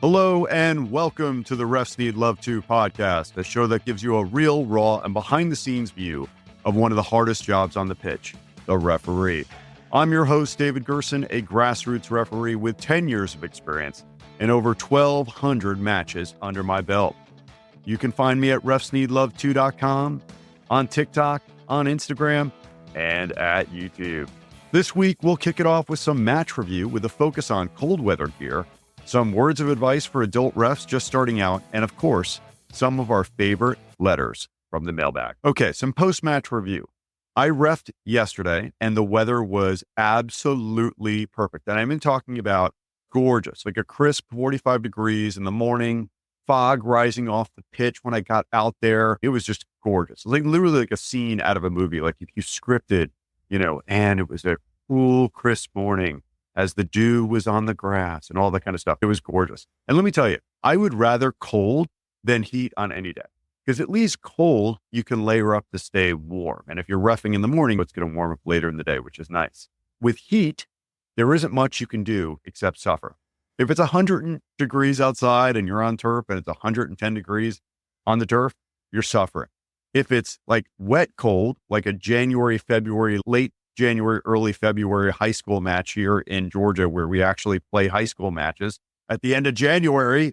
Hello and welcome to the Refs Need Love To podcast, a show that gives you a real, raw, and behind-the-scenes view of one of the hardest jobs on the pitch, the referee. I'm your host, David Gerson, a grassroots referee with 10 years of experience and over 1,200 matches under my belt. You can find me at refsneedlove2.com, on TikTok, on Instagram, and at YouTube. This week, we'll kick it off with some match review with a focus on cold weather gear, some words of advice for adult refs just starting out, and of course, some of our favorite letters from the mailbag. Okay, some post-match review. I refed yesterday, and the weather was absolutely perfect. And I've been talking about gorgeous, like a crisp 45 degrees in the morning, fog rising off the pitch when I got out there. It was just gorgeous. Like literally like a scene out of a movie, like if you scripted, and it was a cool, crisp morning as the dew was on the grass and all that kind of stuff. It was gorgeous. And let me tell you, I would rather cold than heat on any day. Because at least cold, you can layer up to stay warm. And if you're reffing in the morning, it's going to warm up later in the day, which is nice. With heat, there isn't much you can do except suffer. If it's 100 degrees outside and you're on turf and it's 110 degrees on the turf, you're suffering. If it's like wet cold, like a January, February, late January, early February high school match here in Georgia, where we actually play high school matches at the end of January,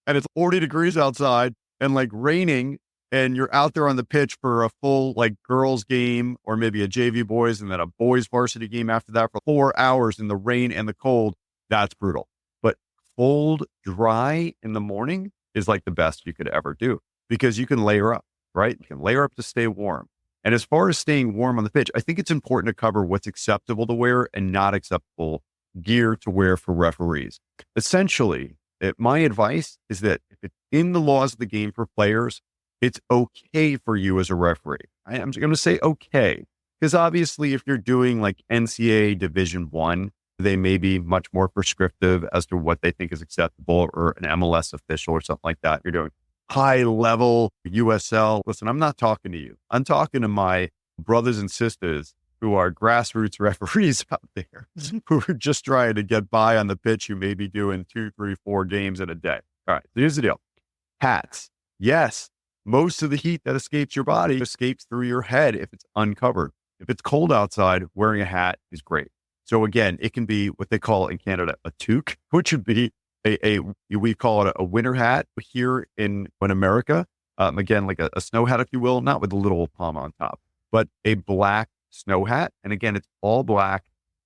and it's 40 degrees outside and like raining, and you're out there on the pitch for a full like girls game or maybe a JV boys and then a boys varsity game after that for 4 hours in the rain and the cold, that's brutal. But cold, dry in the morning is like the best you could ever do because you can layer up, right? You can layer up to stay warm. And as far as staying warm on the pitch, I think it's important to cover what's acceptable to wear and not acceptable gear to wear for referees. Essentially, my advice is that if it's in the laws of the game for players, it's okay for you as a referee. I'm going to say okay, because obviously if you're doing like NCAA Division I, they may be much more prescriptive as to what they think is acceptable, or an MLS official or something like that. You're doing high level USL. Listen, I'm not talking to you. I'm talking to my brothers and sisters who are grassroots referees out there who are just trying to get by on the pitch, who may be doing 2, 3, 4 games in a day. All right, here's the deal. Hats. Yes, most of the heat that escapes your body escapes through your head if it's uncovered. If it's cold outside, wearing a hat is great. So again, it can be what they call in Canada a toque, which would be we call it a winter hat here in America. Again, like a snow hat, if you will, not with a little palm on top, but a black snow hat. And again, it's all black,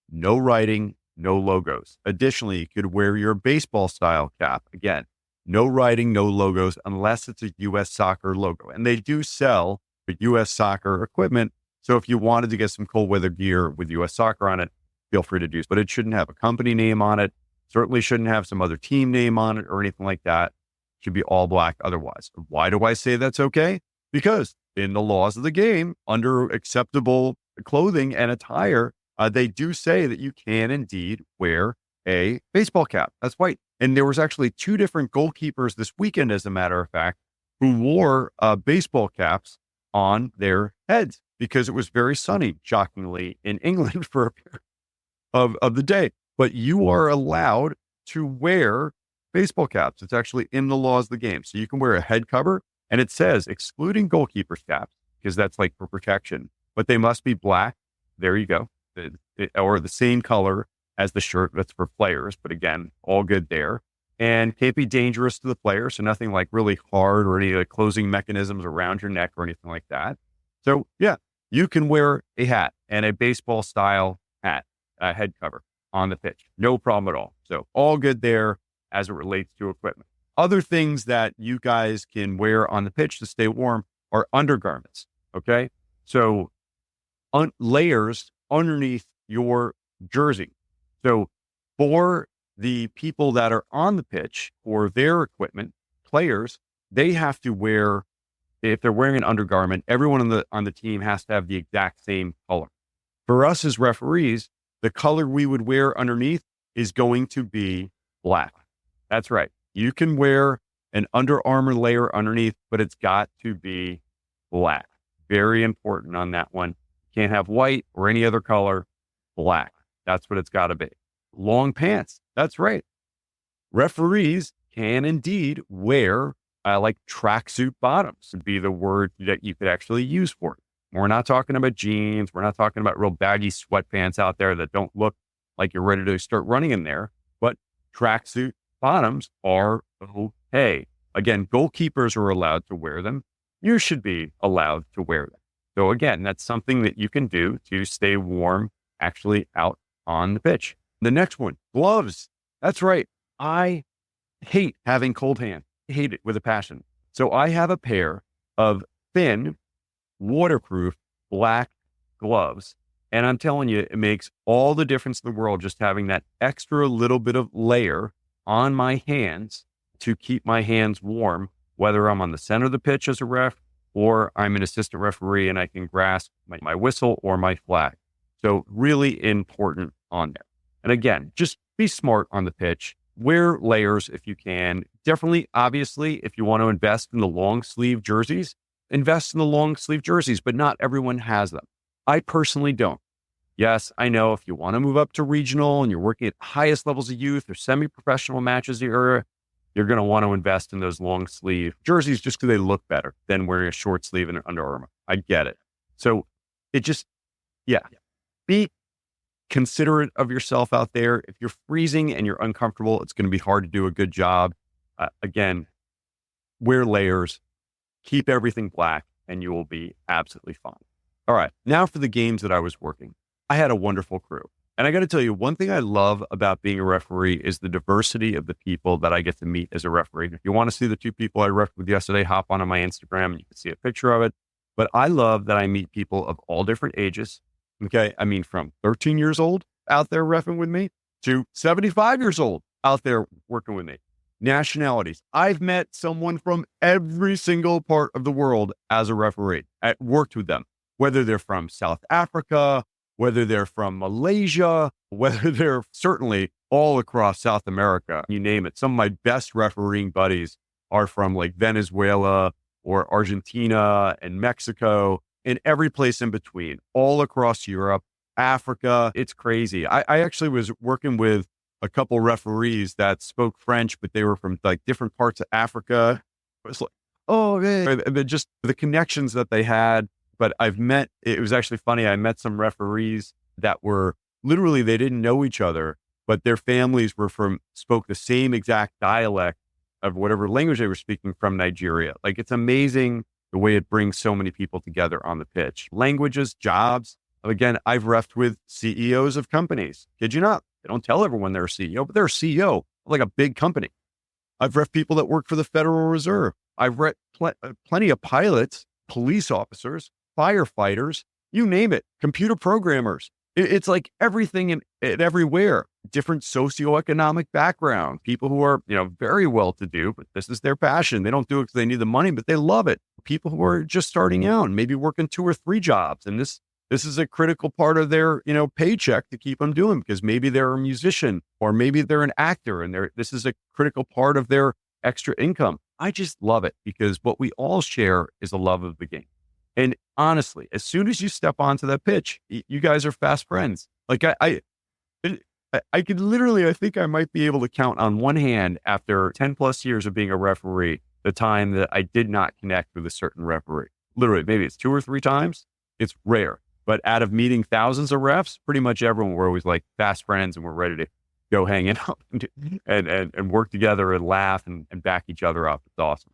no writing, no logos. Additionally, you could wear your baseball style cap. Again, no writing, no logos, unless it's a U.S. soccer logo. And they do sell U.S. soccer equipment. So if you wanted to get some cold weather gear with U.S. soccer on it, feel free to do so. But it shouldn't have a company name on it. Certainly shouldn't have some other team name on it or anything like that. Should be all black otherwise. Why do I say that's okay? Because in the laws of the game, under acceptable clothing and attire, they do say that you can indeed wear a baseball cap. That's white. And there was actually 2 different goalkeepers this weekend, as a matter of fact, who wore baseball caps on their heads because it was very sunny, shockingly, in England for a period of the day. But you are allowed to wear baseball caps. It's actually in the laws of the game. So you can wear a head cover, and it says excluding goalkeepers' caps, because that's like for protection, but they must be black. There you go. Or the same color as the shirt. That's for players. But again, all good there. And can't be dangerous to the player. So nothing like really hard or any like closing mechanisms around your neck or anything like that. So yeah, you can wear a hat and a baseball style hat, a head cover on the pitch. No problem at all. So all good there as it relates to equipment. Other things that you guys can wear on the pitch to stay warm are undergarments. Okay. So layers underneath your jersey. So for the people that are on the pitch or their equipment, players, they have to wear, if they're wearing an undergarment, everyone on the team has to have the exact same color. For us as referees, the color we would wear underneath is going to be black. That's right. You can wear an Under Armour layer underneath, but it's got to be black. Very important on that one. Can't have white or any other color. Black. That's what it's got to be. Long pants. That's right. Referees can indeed wear like tracksuit bottoms would be the word that you could actually use for it. We're not talking about jeans. We're not talking about real baggy sweatpants out there that don't look like you're ready to start running in there. But tracksuit bottoms are okay. Again, goalkeepers are allowed to wear them. You should be allowed to wear them. So again, that's something that you can do to stay warm actually out on the pitch. The next one, gloves. That's right. I hate having cold hands. I hate it with a passion. So I have a pair of thin, waterproof black gloves. And I'm telling you, it makes all the difference in the world just having that extra little bit of layer on my hands to keep my hands warm, whether I'm on the center of the pitch as a ref or I'm an assistant referee and I can grasp my whistle or my flag. So really important on there. And again, just be smart on the pitch. Wear layers if you can. Definitely, obviously, if you want to invest in the long sleeve jerseys, invest in the long sleeve jerseys, but not everyone has them. I personally don't. Yes, I know if you want to move up to regional and you're working at highest levels of youth or semi-professional matches you're going to want to invest in those long sleeve jerseys just because they look better than wearing a short sleeve and an Under Armour. I get it. So it just, be considerate of yourself out there. If you're freezing and you're uncomfortable, it's going to be hard to do a good job. Again, wear layers, keep everything black, and you will be absolutely fine. All right, now for the games that I was working. I had a wonderful crew. And I got to tell you, one thing I love about being a referee is the diversity of the people that I get to meet as a referee. If you want to see the two people I refed with yesterday, hop on my Instagram and you can see a picture of it. But I love that I meet people of all different ages. Okay. I mean, from 13 years old out there reffing with me to 75 years old out there working with me. Nationalities. I've met someone from every single part of the world as a referee. I worked with them, whether they're from South Africa, whether they're from Malaysia, whether they're certainly all across South America, you name it. Some of my best refereeing buddies are from like Venezuela or Argentina and Mexico and every place in between, all across Europe, Africa. It's crazy. I actually was working with a couple referees that spoke French, but they were from like different parts of Africa. It was like, oh man, just the connections that they had. But it was actually funny. I met some referees that were literally, they didn't know each other, but their families spoke the same exact dialect of whatever language they were speaking from Nigeria. Like, it's amazing the way it brings so many people together on the pitch. Languages, jobs. Again, I've refed with CEOs of companies. Kid you not? They don't tell everyone they're a CEO, but they're a CEO of like a big company. I've refed people that work for the Federal Reserve. I've read plenty of pilots, police officers, firefighters, you name it, computer programmers. It's like everything and everywhere, different socioeconomic background, people who are, very well-to-do, but this is their passion. They don't do it because they need the money, but they love it. People who are just starting out and maybe working 2 or 3 jobs. And this is a critical part of their, paycheck to keep them doing because maybe they're a musician or maybe they're an actor and this is a critical part of their extra income. I just love it because what we all share is a love of the game. And honestly, as soon as you step onto that pitch, you guys are fast friends. Like I could literally, I think I might be able to count on one hand after 10 plus years of being a referee, the time that I did not connect with a certain referee. Literally, maybe it's 2 or 3 times. It's rare, but out of meeting thousands of refs, pretty much everyone, we're always like fast friends and we're ready to go hang out and work together and laugh and back each other up. It's awesome.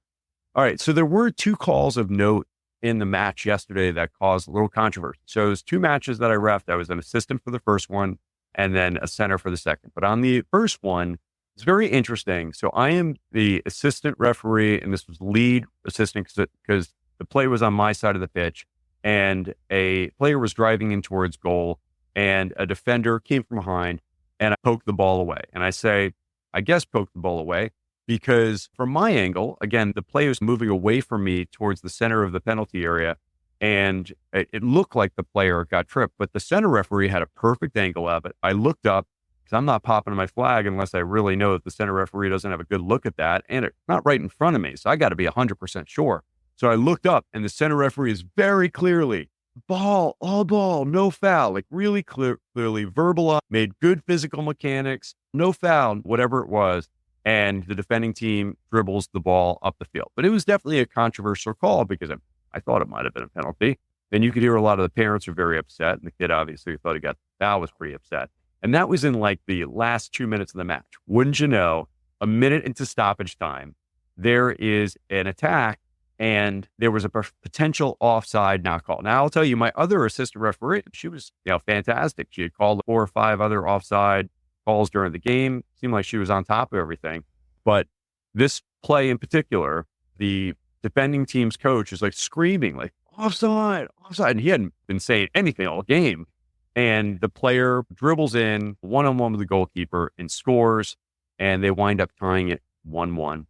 All right. So there were 2 calls of note in the match yesterday that caused a little controversy. So there's 2 matches that I refed. I was an assistant for the first one and then a center for the second. But on the first one, it's very interesting. So I am the assistant referee, and this was lead assistant because the play was on my side of the pitch, and a player was driving in towards goal, and a defender came from behind, and I poked the ball away. And I say, I guess poke the ball away, because from my angle, again, the play was moving away from me towards the center of the penalty area. And it looked like the player got tripped, but the center referee had a perfect angle of it. I looked up because I'm not popping my flag unless I really know that the center referee doesn't have a good look at that. And it's not right in front of me. So I got to be 100% sure. So I looked up and the center referee is very clearly ball, all ball, no foul, like really clearly verbalized, made good physical mechanics, no foul, whatever it was. and the defending team dribbles the ball up the field. But it was definitely a controversial call because I thought it might have been a penalty. Then you could hear a lot of the parents were very upset, and the kid obviously thought he got the foul, was pretty upset. And that was in like the last 2 minutes of the match. Wouldn't you know, a minute into stoppage time, there is an attack and there was a potential offside not call. Now, I'll tell you, my other assistant referee, she was fantastic. She had called 4 or 5 other offside calls during the game. Seemed like she was on top of everything. But this play in particular, the defending team's coach is like screaming, like, offside, offside. And he hadn't been saying anything all game. And the player dribbles in one-on-one with the goalkeeper and scores, and they wind up tying it 1-1.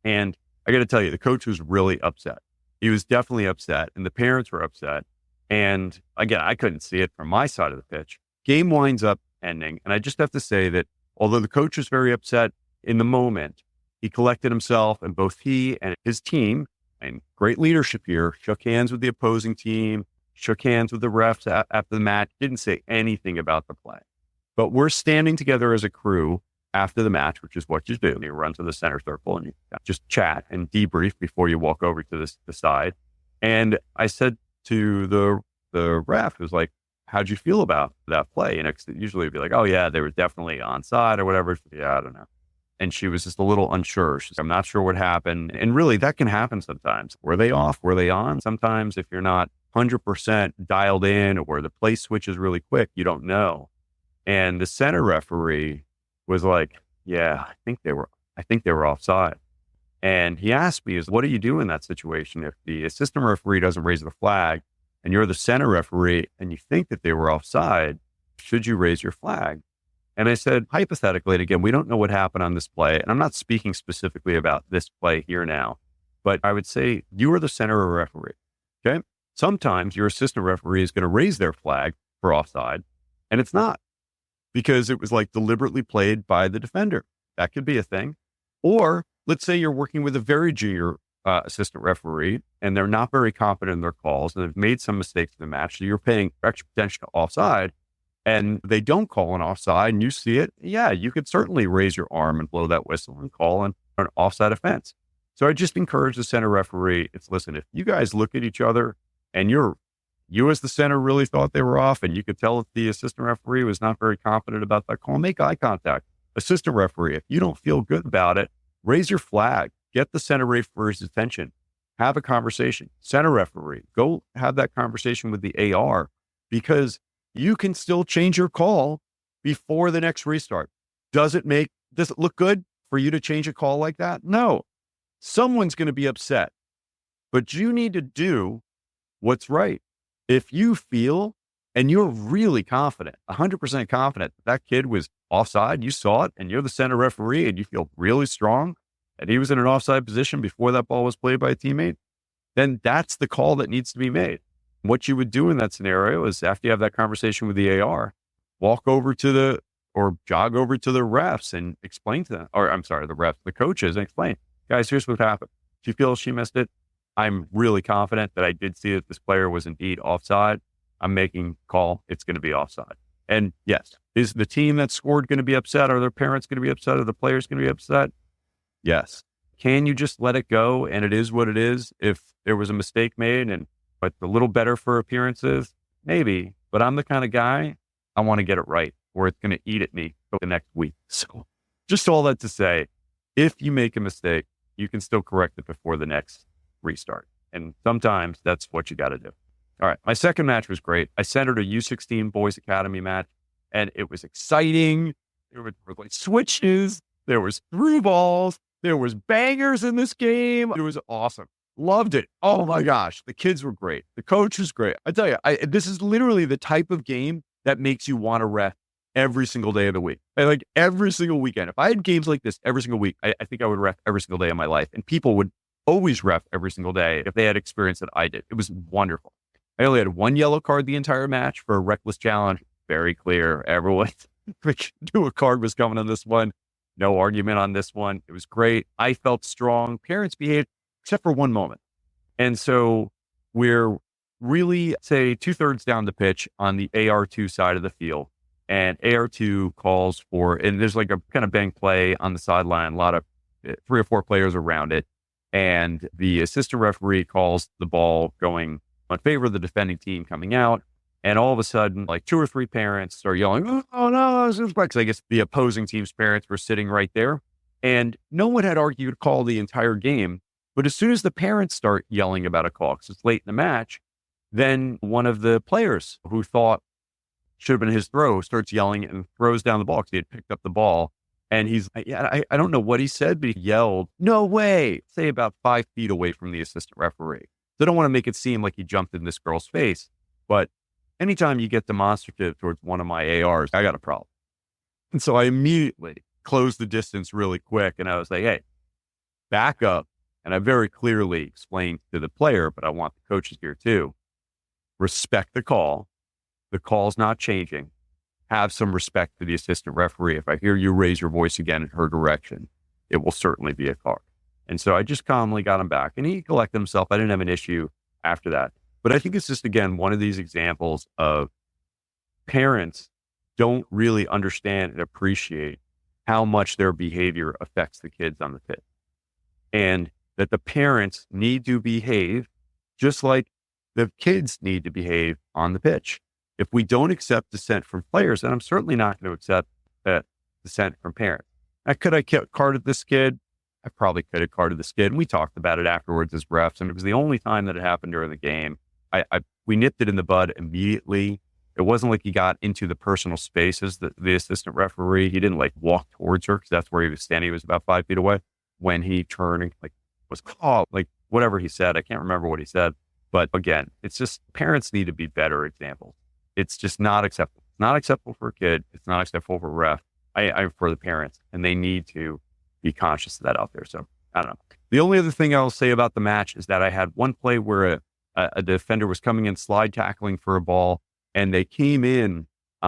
And I got to tell you, the coach was really upset. He was definitely upset, and the parents were upset. And again, I couldn't see it from my side of the pitch. Game winds up ending, and I just have to say that although the coach was very upset in the moment, he collected himself, and both he and his team, and great leadership here, shook hands with the opposing team, shook hands with the refs after the match, didn't say anything about the play. But we're standing together as a crew after the match, which is what you do. You run to the center circle and you just chat and debrief before you walk over to the side. And I said to the ref, who's like, how'd you feel about that play? And usually it'd be like, oh yeah, they were definitely onside or whatever. Yeah, I don't know. And she was just a little unsure. She's like, I'm not sure what happened. And really that can happen sometimes. Were they off? Were they on? Sometimes if you're not 100% dialed in or the play switches really quick, you don't know. And the center referee was like, yeah, I think they were offside. And he asked me, what do you do in that situation? If the assistant referee doesn't raise the flag and you're the center referee and you think that they were offside, should you raise your flag? And I said, hypothetically, and again, we don't know what happened on this play. And I'm not speaking specifically about this play here now, but I would say you are the center referee. Okay. Sometimes your assistant referee is going to raise their flag for offside, and it's not because it was like deliberately played by the defender. That could be a thing. Or let's say you're working with a very junior assistant referee and they're not very confident in their calls and they've made some mistakes in the match. So you're paying extra attention to offside and they don't call an offside and you see it. Yeah, you could certainly raise your arm and blow that whistle and call an offside offense. So I just encourage the center referee, listen, if you guys look at each other and you as the center really thought they were off and you could tell if the assistant referee was not very confident about that call, make eye contact. Assistant referee, if you don't feel good about it, raise your flag, get the center referee's attention, have a conversation. Center referee, go have that conversation with the AR because you can still change your call before the next restart. Does it look good for you to change a call like that? No, someone's going to be upset, but you need to do what's right. If you feel, and you're really confident, 100% confident that kid was offside, you saw it, and you're the center referee, and you feel really strong that he was in an offside position before that ball was played by a teammate, then that's the call that needs to be made. What you would do in that scenario is after you have that conversation with the AR, jog over to the refs and explain to them, the coaches, and explain, guys, here's what happened. She feels she missed it. I'm really confident that I did see that this player was indeed offside. I'm making call. It's going to be offside. And yes, is the team that scored going to be upset? Are their parents going to be upset? Are the players going to be upset? Yes. Can you just let it go? And it is what it is. If there was a mistake made but a little better for appearances, maybe. But I'm the kind of guy, I want to get it right or it's going to eat at me for the next week. So just all that to say, if you make a mistake, you can still correct it before the next restart. And sometimes that's what you got to do. All right. My second match was great. I centered a U16 boys academy match and it was exciting. There were like switches. There was through balls. There was bangers in this game. It was awesome. Loved it. Oh my gosh. The kids were great. The coach was great. I tell you, this is literally the type of game that makes you want to ref every single day of the week. Like every single weekend. If I had games like this every single week, I think I would ref every single day of my life. And people would always ref every single day if they had experience that I did. It was wonderful. I only had one yellow card the entire match for a reckless challenge. Very clear. Everyone knew a card was coming on this one. No argument on this one. It was great. I felt strong. Parents behaved except for one moment. And so we're really, say, 2/3 down the pitch on the AR2 side of the field. and AR2 calls for, and there's like a kind of bang play on the sideline, a lot of 3 or 4 players around it. And the assistant referee calls the ball going in favor of the defending team coming out. And all of a sudden, like 2 or 3 parents start yelling, "Oh no, this is," because I guess the opposing team's parents were sitting right there. And no one had argued a call the entire game. But as soon as the parents start yelling about a call, because it's late in the match, then one of the players who thought should have been his throw starts yelling and throws down the ball because he had picked up the ball. And I don't know what he said, but he yelled, "No way," say about 5 feet away from the assistant referee. So I don't want to make it seem like he jumped in this girl's face, but anytime you get demonstrative towards one of my ARs, I got a problem. And so I immediately closed the distance really quick. And I was like, "Hey, back up." And I very clearly explained to the player, but I want the coaches here too, respect the call. The call's not changing. Have some respect for the assistant referee. If I hear you raise your voice again in her direction, it will certainly be a card. And so I just calmly got him back, and he collected himself. I didn't have an issue after that. But I think it's just, again, one of these examples of parents don't really understand and appreciate how much their behavior affects the kids on the pitch. And that the parents need to behave just like the kids need to behave on the pitch. If we don't accept dissent from players, then I'm certainly not going to accept that dissent from parents. Could I carded this kid? I probably could have carded this kid. And we talked about it afterwards as refs. And it was the only time that it happened during the game. We nipped it in the bud immediately. It wasn't like he got into the personal spaces, the assistant referee. He didn't like walk towards her because that's where he was standing. He was about 5 feet away when he turned and like was called, like whatever he said. I can't remember what he said. But again, it's just parents need to be better examples. It's just not acceptable. It's not acceptable for a kid. It's not acceptable for a ref. I for the parents, and they need to be conscious of that out there. So I don't know. The only other thing I'll say about the match is that I had one play where a defender was coming in slide tackling for a ball, and they came in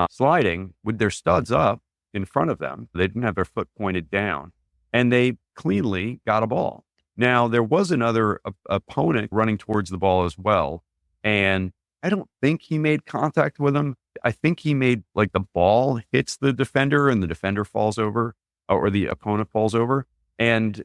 sliding with their studs up in front of them. They didn't have their foot pointed down, and they cleanly got a ball. Now, there was another opponent running towards the ball as well, and I don't think he made contact with him. I think he made, like, the ball hits the defender and the defender falls over, or the opponent falls over. And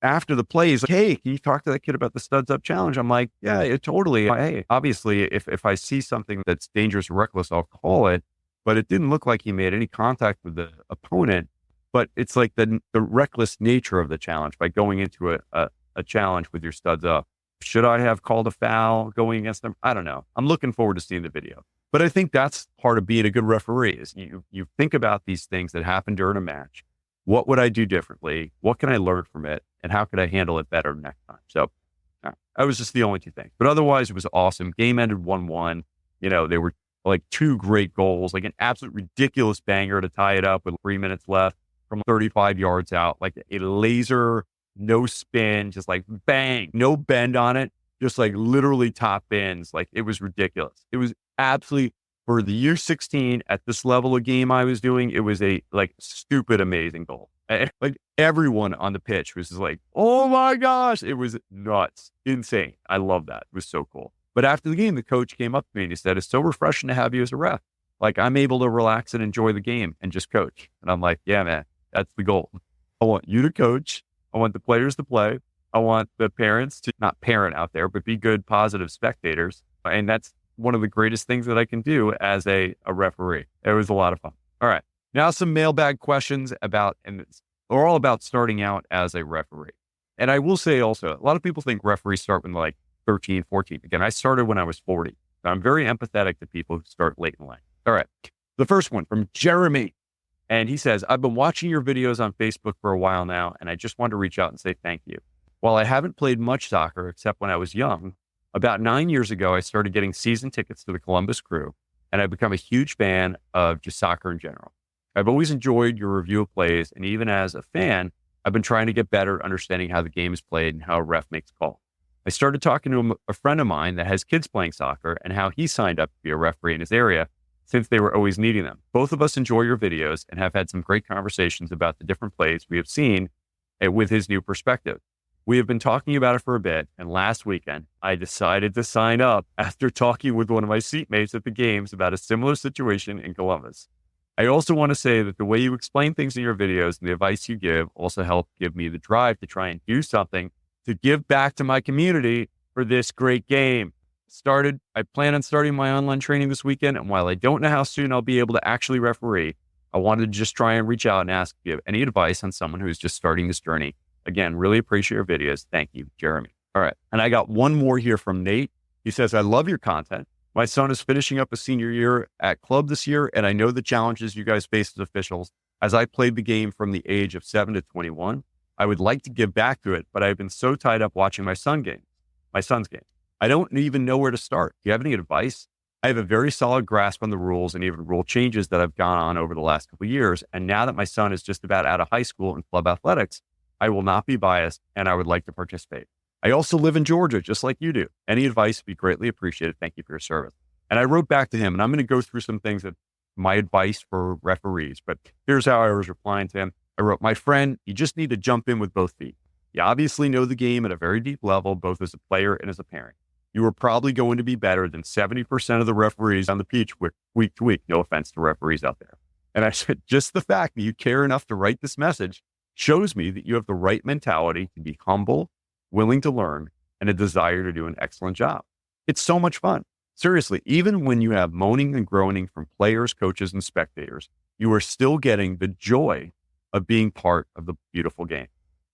after the play, he's like, "Hey, can you talk to that kid about the studs up challenge?" I'm like, "Yeah, totally. Hey, obviously, if I see something that's dangerous or reckless, I'll call it." But it didn't look like he made any contact with the opponent. But it's like the reckless nature of the challenge by going into a challenge with your studs up. Should I have called a foul going against them? I don't know. I'm looking forward to seeing the video. But I think that's part of being a good referee is you think about these things that happen during a match. What would I do differently? What can I learn from it? And how could I handle it better next time? So that was just the only 2 things. But otherwise, it was awesome. Game ended 1-1. They were like 2 great goals, like an absolute ridiculous banger to tie it up with 3 minutes left from 35 yards out, like a laser, no spin, just like bang, no bend on it, just like literally top bins. Like it was ridiculous. It was absolutely, for the year 16 at this level of game I was doing, it was a like stupid, amazing goal. Like everyone on the pitch was just like, "Oh my gosh," it was nuts, insane. I love that. It was so cool. But after the game, the coach came up to me and he said, "It's so refreshing to have you as a ref. Like I'm able to relax and enjoy the game and just coach." And I'm like, "Yeah, man, that's the goal. I want you to coach. I want the players to play. I want the parents to not parent out there, but be good, positive spectators." And that's one of the greatest things that I can do as a referee. It was a lot of fun. All right. Now some mailbag questions and they're all about starting out as a referee. And I will say also, a lot of people think referees start when like 13, 14. Again, I started when I was 40. So I'm very empathetic to people who start late in life. All right. The first one from Jeremy. And he says, "I've been watching your videos on Facebook for a while now, and I just wanted to reach out and say thank you. While I haven't played much soccer except when I was young, about 9 years ago, I started getting season tickets to the Columbus Crew, and I've become a huge fan of just soccer in general. I've always enjoyed your review of plays, and even as a fan, I've been trying to get better at understanding how the game is played and how a ref makes calls. I started talking to a friend of mine that has kids playing soccer and how he signed up to be a referee in his area since they were always needing them. Both of us enjoy your videos and have had some great conversations about the different plays we have seen with his new perspective. We have been talking about it for a bit, and last weekend, I decided to sign up after talking with one of my seatmates at the games about a similar situation in Columbus. I also want to say that the way you explain things in your videos and the advice you give also help give me the drive to try and do something to give back to my community for this great game. I plan on starting my online training this weekend. And while I don't know how soon I'll be able to actually referee, I wanted to just try and reach out and ask if you have any advice on someone who's just starting this journey. Again, really appreciate your videos. Thank you, Jeremy. All right. And I got one more here from Nate. He says, I love your content. My son is finishing up a senior year at club this year, and I know the challenges you guys face as officials. As I played the game from the age of 7 to 21, I would like to give back to it, but I've been so tied up watching my son's game. I don't even know where to start. Do you have any advice? I have a very solid grasp on the rules and even rule changes that have gone on over the last couple of years. And now that my son is just about out of high school and club athletics, I will not be biased and I would like to participate. I also live in Georgia, just like you do. Any advice would be greatly appreciated. Thank you for your service. And I wrote back to him, and I'm going to go through some things that my advice for referees, but here's how I was replying to him. I wrote, my friend, you just need to jump in with both feet. You obviously know the game at a very deep level, both as a player and as a parent. You are probably going to be better than 70% of the referees on the pitch week to week. No offense to referees out there. And I said, just the fact that you care enough to write this message shows me that you have the right mentality to be humble, willing to learn, and a desire to do an excellent job. It's so much fun. Seriously, even when you have moaning and groaning from players, coaches, and spectators, you are still getting the joy of being part of the beautiful game.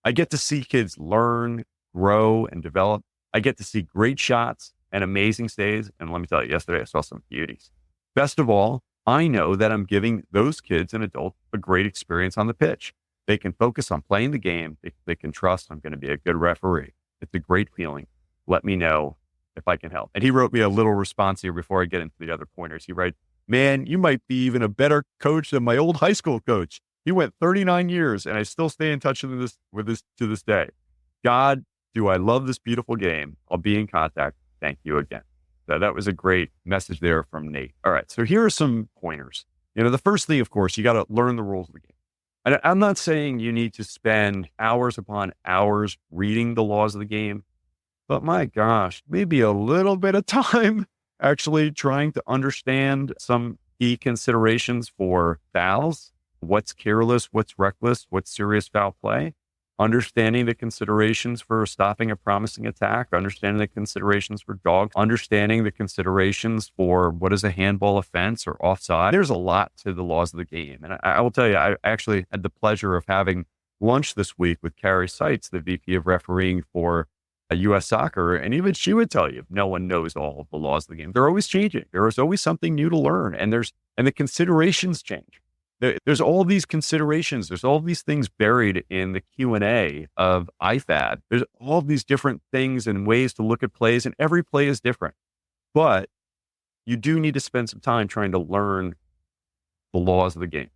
I get to see kids learn, grow, and develop. I get to see great shots and amazing stays. And let me tell you, yesterday I saw some beauties. Best of all, I know that I'm giving those kids and adults a great experience on the pitch. They can focus on playing the game. They can trust I'm going to be a good referee. It's a great feeling. Let me know if I can help. And he wrote me a little response here before I get into the other pointers. He writes, man, you might be even a better coach than my old high school coach. He went 39 years and I still stay in touch with this to this day. God, do I love this beautiful game? I'll be in contact. Thank you again. So that was a great message there from Nate. All right. So here are some pointers. The first thing, of course, you got to learn the rules of the game. And I'm not saying you need to spend hours upon hours reading the laws of the game, but my gosh, maybe a little bit of time actually trying to understand some key considerations for fouls, what's careless, what's reckless, what's serious foul play, understanding the considerations for stopping a promising attack, understanding the considerations for dog, understanding the considerations for what is a handball offense or offside. There's a lot to the laws of the game. And I will tell you, I actually had the pleasure of having lunch this week with Carrie Seitz, the VP of refereeing for U.S. soccer. And even she would tell you, no one knows all of the laws of the game. They're always changing. There is always something new to learn. And the considerations change. There's all these considerations. There's all these things buried in the Q&A of IFAB. There's all these different things and ways to look at plays, and every play is different. But you do need to spend some time trying to learn the laws of the game.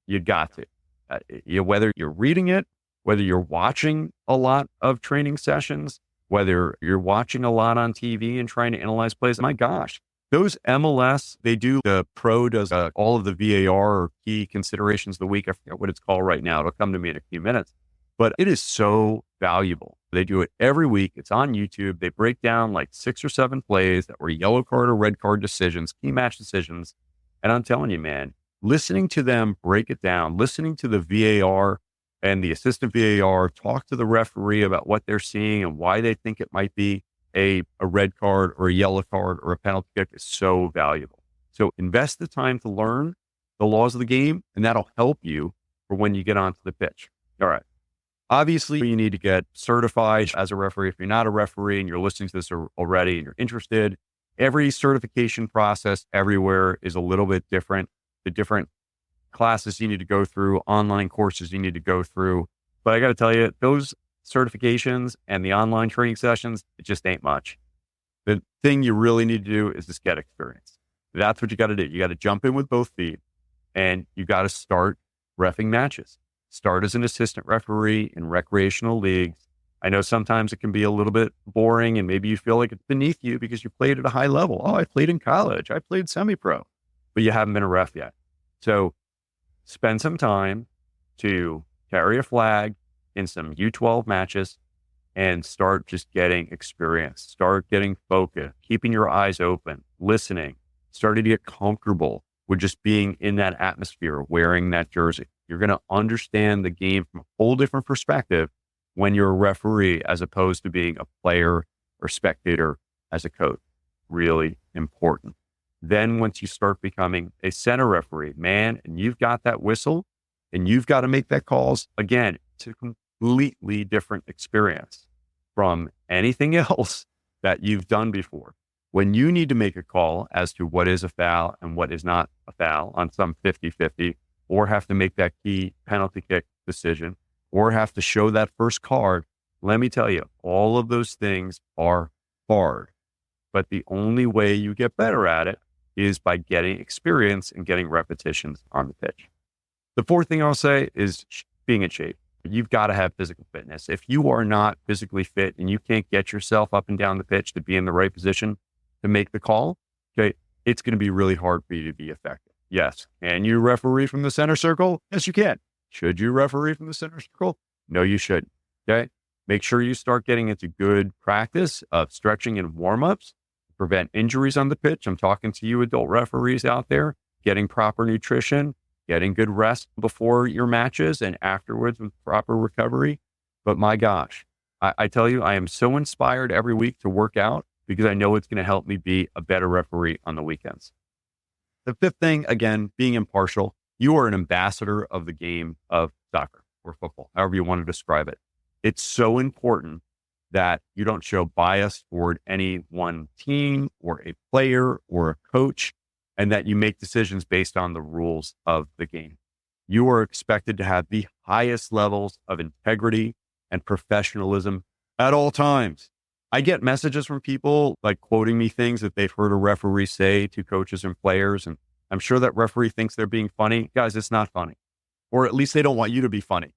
You got to. Whether you're reading it, whether you're watching a lot of training sessions, whether you're watching a lot on TV and trying to analyze plays, my gosh. Those MLS, the pro does all of the VAR or key considerations of the week. I forget what it's called right now. It'll come to me in a few minutes. But it is so valuable. They do it every week. It's on YouTube. They break down like 6 or 7 plays that were yellow card or red card decisions, key match decisions. And I'm telling you, man, listening to them break it down, listening to the VAR and the assistant VAR talk to the referee about what they're seeing and why they think it might be a red card or a yellow card or a penalty kick is so valuable. So invest the time to learn the laws of the game, and that'll help you for when you get onto the pitch. All right. Obviously, you need to get certified as a referee. If you're not a referee and you're listening to this already and you're interested, every certification process everywhere is a little bit different. The different classes you need to go through, online courses you need to go through. But I got to tell you, those certifications and the online training sessions, it just ain't much. The thing you really need to do is just get experience. That's what you got to do. You got to jump in with both feet and you got to start reffing matches. Start as an assistant referee in recreational leagues. I know sometimes it can be a little bit boring and maybe you feel like it's beneath you because you played at a high level. Oh, I played in college. I played semi-pro, but you haven't been a ref yet. So spend some time to carry a flag in some U12 matches and start just getting experience, start getting focused, keeping your eyes open, listening, starting to get comfortable with just being in that atmosphere, wearing that jersey. You're going to understand the game from a whole different perspective when you're a referee as opposed to being a player or spectator as a coach. Really important. Then once you start becoming a center referee, man, and you've got that whistle and you've got to make that calls, again, it's a completely different experience from anything else that you've done before. When you need to make a call as to what is a foul and what is not a foul on some 50-50, or have to make that key penalty kick decision, or have to show that first card, let me tell you, all of those things are hard. But the only way you get better at it is by getting experience and getting repetitions on the pitch. The fourth thing I'll say is being in shape. You've got to have physical fitness. If you are not physically fit and you can't get yourself up and down the pitch to be in the right position to make the call, okay, it's going to be really hard for you to be effective. Yes. Can you referee from the center circle? Yes, you can. Should you referee from the center circle? No, you shouldn't. Okay. Make sure you start getting into good practice of stretching and warm-ups to prevent injuries on the pitch. I'm talking to you adult referees out there, getting proper nutrition, getting good rest before your matches and afterwards with proper recovery. But my gosh, I tell you, I am so inspired every week to work out because I know it's going to help me be a better referee on the weekends. The fifth thing, again, being impartial. You are an ambassador of the game of soccer or football, however you want to describe it. It's so important that you don't show bias toward any one team or a player or a coach, and that you make decisions based on the rules of the game. You are expected to have the highest levels of integrity and professionalism at all times. I get messages from people like quoting me things that they've heard a referee say to coaches and players. And I'm sure that referee thinks they're being funny. Guys, it's not funny. Or at least they don't want you to be funny.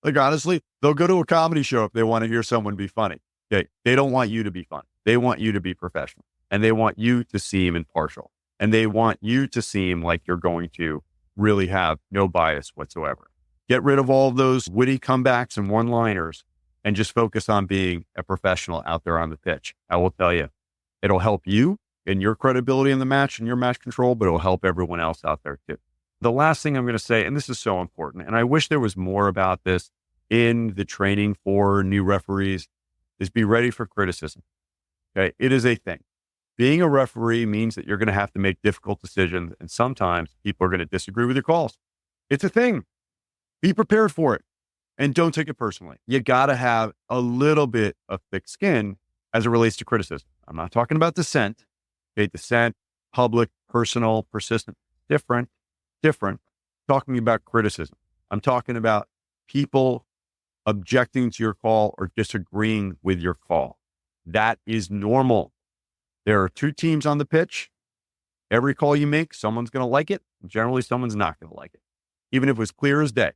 Like, honestly, they'll go to a comedy show if they want to hear someone be funny. Okay. They don't want you to be funny. They want you to be professional, and they want you to seem impartial, and they want you to seem like you're going to really have no bias whatsoever. Get rid of all of those witty comebacks and one-liners and just focus on being a professional out there on the pitch. I will tell you, it'll help you in your credibility in the match and your match control, but it'll help everyone else out there too. The last thing I'm going to say, and this is so important, and I wish there was more about this in the training for new referees, is be ready for criticism. Okay. It is a thing. Being a referee means that you're going to have to make difficult decisions, and sometimes people are going to disagree with your calls. It's a thing. Be prepared for it, and don't take it personally. You got to have a little bit of thick skin as it relates to criticism. I'm not talking about dissent. Okay, dissent, public, personal, persistent, different. Talking about criticism. I'm talking about people objecting to your call or disagreeing with your call. That is normal. There are two teams on the pitch. Every call you make, someone's going to like it. Generally, someone's not going to like it, even if it was clear as day.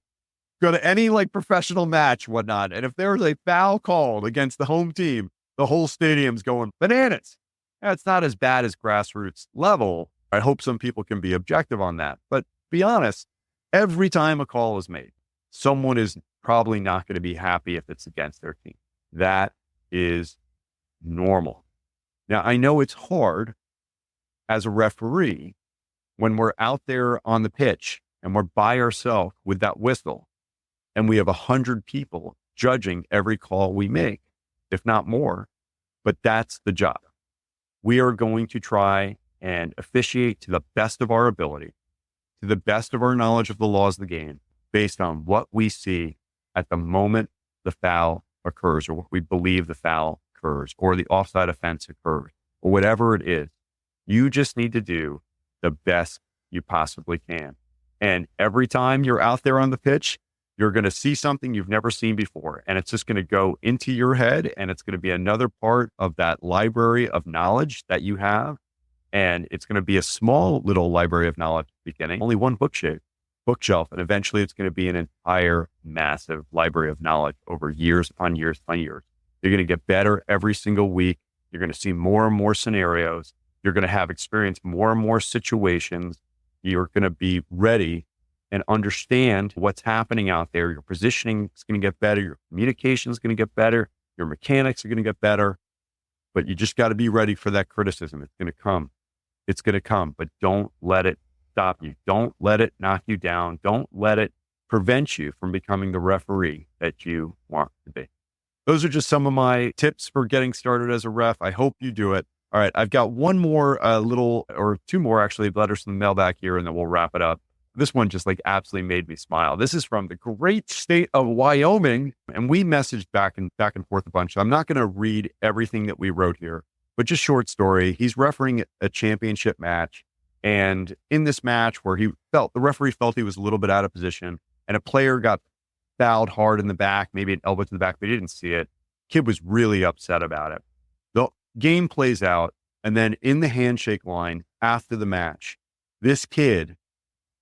Go to any professional match, whatnot, and if there's a foul called against the home team, the whole stadium's going bananas. Now, it's not as bad as grassroots level. I hope some people can be objective on that. But be honest, every time a call is made, someone is probably not going to be happy if it's against their team. That is normal. Now, I know it's hard as a referee when we're out there on the pitch and we're by ourselves with that whistle and we have 100 people judging every call we make, if not more, but that's the job. We are going to try and officiate to the best of our ability, to the best of our knowledge of the laws of the game, based on what we see at the moment the foul occurs, or what we believe the foul occurs, or the offside offense occurs, or whatever it is. You just need to do the best you possibly can. And every time you're out there on the pitch, you're going to see something you've never seen before. And it's just going to go into your head, and it's going to be another part of that library of knowledge that you have. And it's going to be a small little library of knowledge at the beginning, only one bookshelf. And eventually it's going to be an entire massive library of knowledge over years upon years upon years. You're going to get better every single week. You're going to see more and more scenarios. You're going to have experienced more and more situations. You're going to be ready and understand what's happening out there. Your positioning is going to get better. Your communication is going to get better. Your mechanics are going to get better. But you just got to be ready for that criticism. It's going to come. It's going to come, but don't let it stop you. Don't let it knock you down. Don't let it prevent you from becoming the referee that you want to be. Those are just some of my tips for getting started as a ref. I hope you do it. All right, I've got one more two more actually letters from the mailbag here, and then we'll wrap it up. This one just like absolutely made me smile. This is from the great state of Wyoming, and we messaged back and forth a bunch. I'm not going to read everything that we wrote here, but just short story. He's refereeing a championship match, and in this match where the referee felt he was a little bit out of position, and a player got fouled hard in the back, maybe an elbow to the back, but he didn't see it. Kid was really upset about it. The game plays out, and then in the handshake line after the match, this kid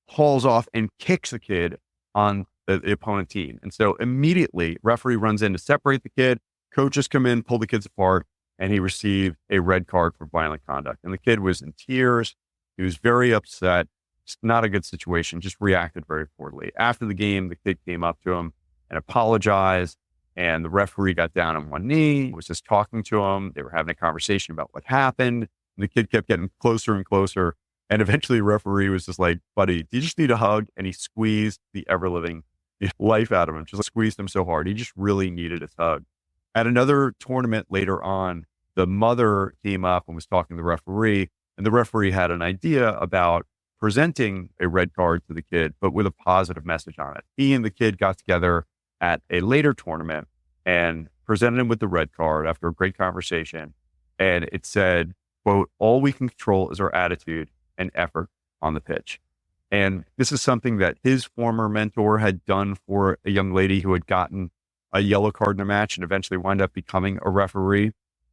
hauls off and kicks a kid on the opponent team. And so immediately, referee runs in to separate the kid. Coaches come in, pull the kids apart, and he received a red card for violent conduct. And the kid was in tears. He was very upset. It's not a good situation, just reacted very poorly. After the game, the kid came up to him and apologized. And the referee got down on one knee, was just talking to him. They were having a conversation about what happened. And the kid kept getting closer and closer. And eventually the referee was just like, buddy, do you just need a hug? And he squeezed the ever-living life out of him, just squeezed him so hard. He just really needed his hug. At another tournament later on, the mother came up and was talking to the referee. And the referee had an idea about presenting a red card to the kid, but with a positive message on it. He and the kid got together at a later tournament and presented him with the red card after a great conversation. And it said, quote, all we can control is our attitude and effort on the pitch. And this is something that his former mentor had done for a young lady who had gotten a yellow card in a match and eventually wound up becoming a referee.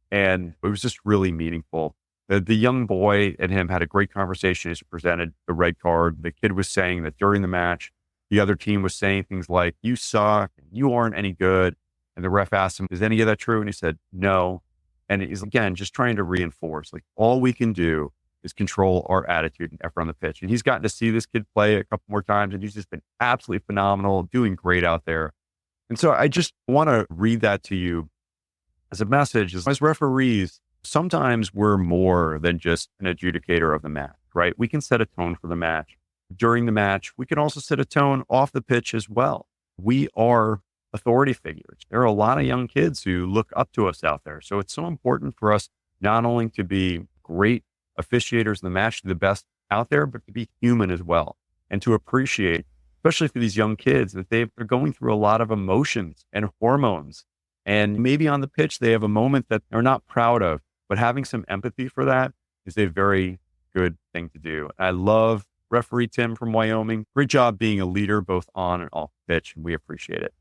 And it was just really meaningful. The young boy and him had a great conversation as he presented the red card. The kid was saying that during the match, the other team was saying things like, you suck, you aren't any good. And the ref asked him, is any of that true? And he said, no. And he's, again, just trying to reinforce, like, all we can do is control our attitude and effort on the pitch. And he's gotten to see this kid play a couple more times, and he's just been absolutely phenomenal, doing great out there. And so I just want to read that to you as a message. As referees, sometimes we're more than just an adjudicator of the match, right? We can set a tone for the match. During the match, we can also set a tone off the pitch as well. We are authority figures. There are a lot of young kids who look up to us out there. So it's so important for us not only to be great officiators in the match, the best out there, but to be human as well. And to appreciate, especially for these young kids, that they're going through a lot of emotions and hormones. And maybe on the pitch, they have a moment that they're not proud of, but having some empathy for that is a very good thing to do. I love referee Tim from Wyoming. Great job being a leader, both on and off the pitch. And we appreciate it.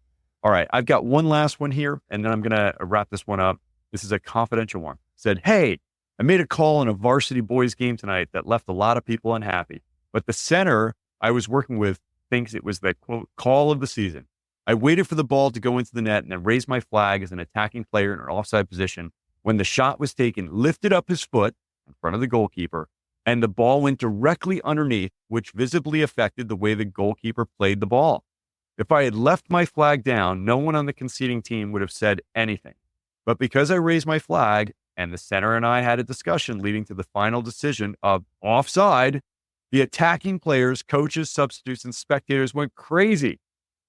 All right. I've got one last one here, and then I'm going to wrap this one up. This is a confidential one. Said, hey, I made a call in a varsity boys game tonight that left a lot of people unhappy, but the center I was working with thinks it was the quote call of the season. I waited for the ball to go into the net and then raised my flag as an attacking player in an offside position. When the shot was taken, lifted up his foot in front of the goalkeeper, and the ball went directly underneath, which visibly affected the way the goalkeeper played the ball. If I had left my flag down, no one on the conceding team would have said anything. But because I raised my flag and the center and I had a discussion leading to the final decision of offside, the attacking players, coaches, substitutes, and spectators went crazy.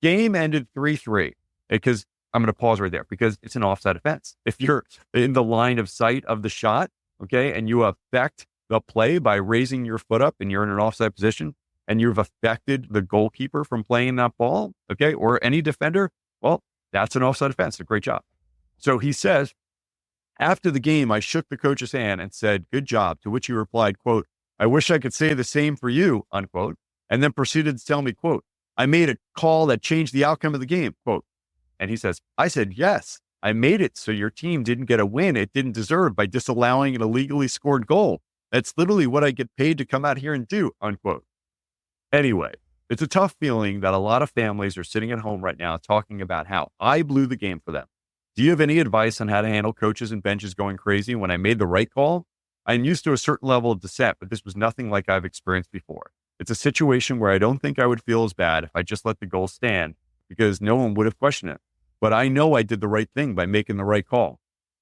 Game ended 3-3 because I'm going to pause right there because it's an offside offense. If you're in the line of sight of the shot, okay, and you affect the play by raising your foot up and you're in an offside position and you've affected the goalkeeper from playing that ball, okay, or any defender, well, that's an offside offense. A great job. So he says, after the game, I shook the coach's hand and said, good job, to which he replied, quote, I wish I could say the same for you, unquote, and then proceeded to tell me, quote, I made a call that changed the outcome of the game, quote. And he says, I said, yes, I made it so your team didn't get a win it didn't deserve by disallowing an illegally scored goal. That's literally what I get paid to come out here and do, unquote. Anyway, it's a tough feeling that a lot of families are sitting at home right now talking about how I blew the game for them. Do you have any advice on how to handle coaches and benches going crazy when I made the right call? I'm used to a certain level of dissent, but this was nothing like I've experienced before. It's a situation where I don't think I would feel as bad if I just let the goal stand because no one would have questioned it. But I know I did the right thing by making the right call.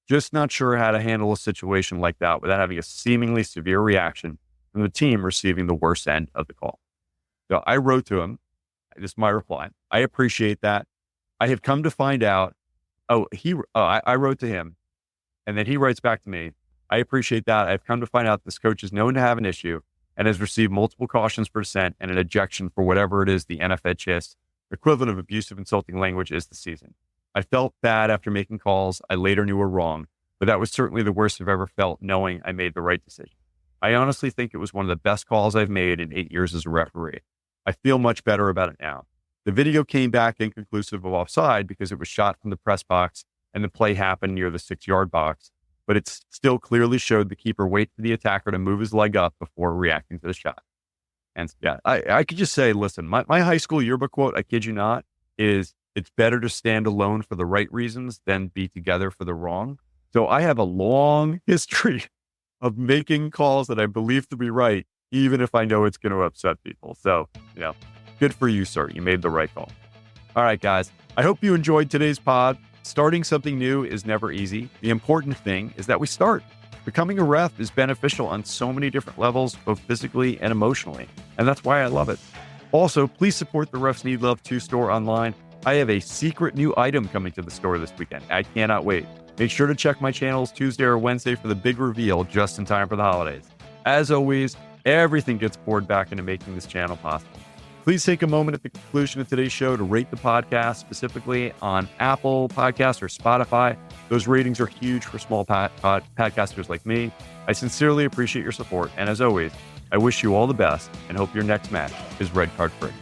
Just not sure how to handle a situation like that without having a seemingly severe reaction from the team receiving the worst end of the call. So I wrote to him. This is my reply. I appreciate that. I have come to find out. I wrote to him, and then he writes back to me. I appreciate that. I've come to find out this coach is known to have an issue and has received multiple cautions for dissent and an ejection for whatever it is the NFHS equivalent of abusive, insulting language is this season. I felt bad after making calls I later knew were wrong, but that was certainly the worst I've ever felt, knowing I made the right decision. I honestly think it was one of the best calls I've made in 8 years as a referee. I feel much better about it now. The video came back inconclusive of offside because it was shot from the press box and the play happened near the 6-yard box, but it still clearly showed the keeper wait for the attacker to move his leg up before reacting to the shot. And yeah, I could just say, listen, my high school yearbook quote, I kid you not, is it's better to stand alone for the right reasons than be together for the wrong. So I have a long history of making calls that I believe to be right, even if I know it's going to upset people. So, good for you, sir. You made the right call. All right, guys. I hope you enjoyed today's pod. Starting something new is never easy. The important thing is that we start. Becoming a ref is beneficial on so many different levels, both physically and emotionally. And that's why I love it. Also, please support the Refs Need Love 2 store online. I have a secret new item coming to the store this weekend. I cannot wait. Make sure to check my channels Tuesday or Wednesday for the big reveal just in time for the holidays. As always, everything gets poured back into making this channel possible. Please take a moment at the conclusion of today's show to rate the podcast, specifically on Apple Podcasts or Spotify. Those ratings are huge for small podcasters like me. I sincerely appreciate your support. And as always, I wish you all the best and hope your next match is red card free.